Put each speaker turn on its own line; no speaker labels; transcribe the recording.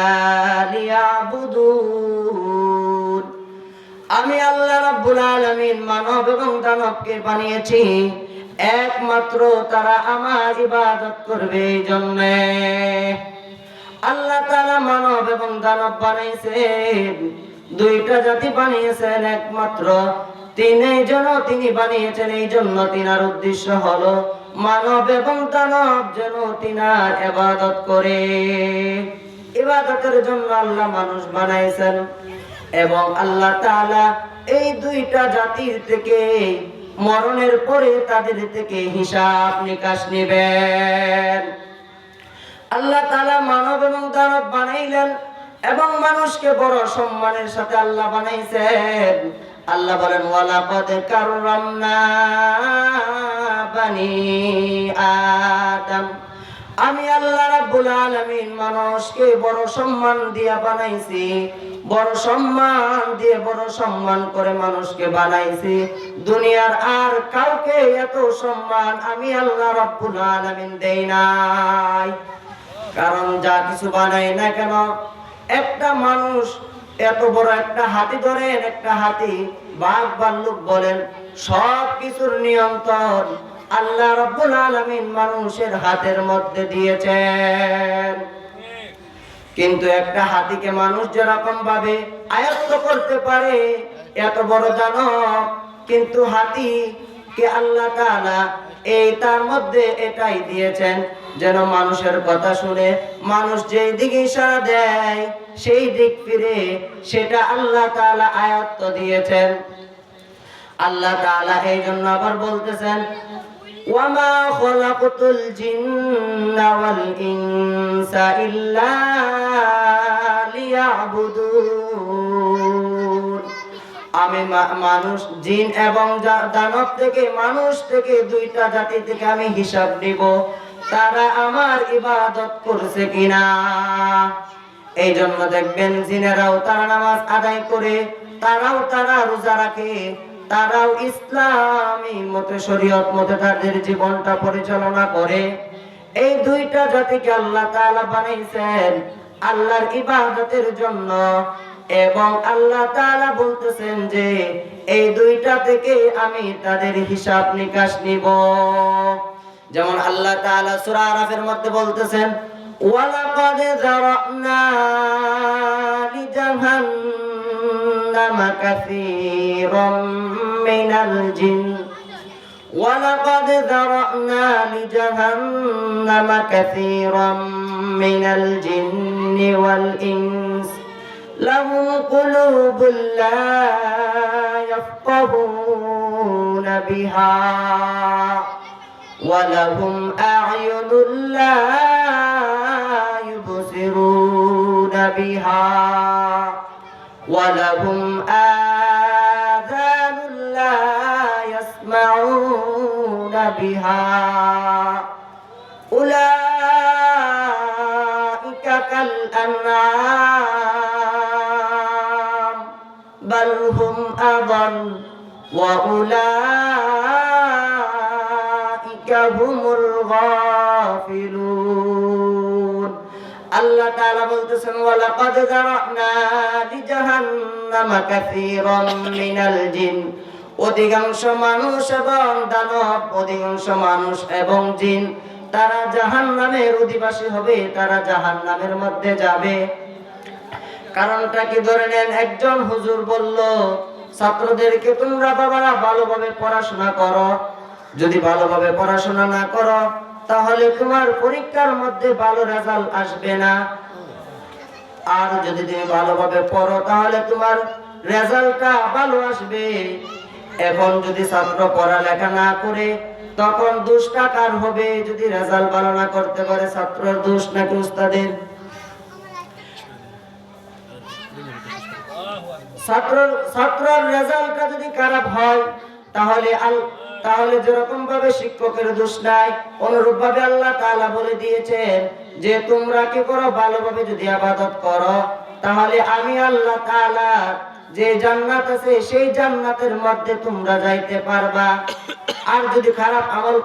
ইল্লা লিয়াবুদুন। আমি আল্লাহ রাব্বুল আলামিন মানব এবং দানবকে বানিয়েছি একমাত্র তারা আমার ইবাদত করবে এই জন্য। আল্লাহ তাআলা মানব এবং দানব বানিয়েছেন, দুইটা জাতি বানিয়েছেন একমাত্র তিনি বানিয়েছেন। এই জন্য তিনার উদ্দেশ্য হলো মানব এবং দানব যেন তিনার ইবাদত করে। ইবাদতের জন্য আল্লাহ মানুষ বানাইছেন এবং আল্লাহ তাআলা এই দুইটা জাতির থেকে মরণের পরে তাদের থেকে হিসাব নিকাশ নেবেন। আল্লাহ তাআলা মানব এবং দানব বানাইলেন এবং মানুষকে বড় সম্মানের সাথে আল্লাহ বানাইছেন। আল্লাহ বলেন ওয়ালাকাদ কাররামনা বানি আদম। আমি আল্লাহ রাব্বুল আলামিন মানুষকে বড় সম্মান দিয়া বানাইছি, বড় সম্মান করে মানুষকে বানাইছি। দুনিয়ার আর কাউকে এত সম্মান আমি আল্লাহ রাব্বুল আলামিন দেই নাই। কারণ যা কিছু বানাই না কেন, একটা মানুষ এত বড় একটা হাতি ধরেন, একটা হাতি বাঘ ভাল্লুক বলেন, সব কিছুর নিয়ন্ত্রণ আল্লাহ রাব্বুল আলামিন মানুষের হাতের মধ্যে দিয়েছেন। কিন্তু একটা হাতিকে মানুষ যেরকম ভাবে আয়ত্ত করতে পারে, এত বড় দানব, কিন্তু হাতিকে আল্লাহ তাআলা তার মধ্যে এটাই দিয়েছেন যেন মানুষের কথা শুনে মানুষ যেই দিকে ইশারা দেয় সেই দিক ফিরে, সেটা আল্লাহ তাআলা আয়ত্ত দিয়েছেন। আল্লাহ তাআলা এই জন্য আবার বলতেছেন ওয়ামা খলাকতুল জিন্না ওয়াল ইনসা ইল্লা লিয়াবুদুন। আমি মানুষ, জিন এবং দানব থেকে, মানুষ থেকে, দুইটা জাতি থেকে আমি হিসাব নিব তারা আমার ইবাদত করছে কিনা। এই জন্য দেখবেন জিনেরাও তারা নামাজ আদায় করে, তারা রোজা রাখে, তারাও ইসলামী মতে, শরীয়ত মতে তাদের জীবনটা পরিচালনা করে। এই দুইটা জাতিকে আল্লাহ তাআলা বানাইছেন আল্লাহর ইবাদতের জন্য। এবং আল্লাহ তাআলা বলতেছেন যে এই দুইটা থেকে আমি তাদের হিসাব নিকাশ নিব। যেমন আল্লাহ তাআলা সূরা আরাফের মধ্যে বলতেছেন ওয়ালাকাদ যারানা লিজাহান্নামা কাসীরাম মিনাল জিন ওয়ালাকাদ যারানা লিজাহান্নামা কাসীরাম মিনাল জিন্নি ওয়াল ইনস লাহুম কুলুবুল লা ইয়াফকাহুনা বিহা ওয়ালাহুম আ'য়ুনুল লা ইউবসিরুনা বিহা ওয়ালাহুম আযানুল লা ইয়াসমাউনা বিহা উলাইকা কাল আনআম বাল হুম আযাল ওয়া উলাইকা হুমুল গাফিলুন। আল্লাহ তাআলা বলতেছেন ওয়ালাকাদ যারানা লিজাহান্নামা কাসীরাম মিনাল জিন। অধিকাংশ মানুষ এবং দানব, অধিকাংশ মানুষ এবং জিন তারা জাহান্নামের অধিবাসী হবে, তারা জাহান্নামের মধ্যে যাবে। কারণটা কি ধরে নেন, একজন হুজুর বলল ছাত্রদেরকে তোমরা বাবারা ভালোভাবে পড়াশোনা করো, যদি ভালোভাবে পড়াশোনা না করো তাহলে তোমার পরীক্ষার মধ্যে ভালো রেজাল্ট আসবে না, আর যদি তুমি ভালোভাবে পড়ো তাহলে তোমার রেজাল্টটা ভালো আসবে। এখন যদি ছাত্র পড়ালেখা না করে তখন দোষটা কার হবে? যদি রেজাল্ট ভালো না করতে পারে, ছাত্রের দোষ নাকি উস্তাদের? ছাত্রের রেজাল্টটা যদি খারাপ হয় তাহলে যেরকম ভাবে শিক্ষকের দোষ নাই, অনুরূপ ভাবে আল্লাহ তাআলা বলে দিয়েছেন যে তোমরা কি করো, ভালোভাবে যদি ইবাদত করো তাহলে আমি আল্লাহ তাআলা যে জান্নাত আছে সেই জান্নাতের মধ্যে তোমরা যাইতে পারবা। আর যদি খারাপ আমল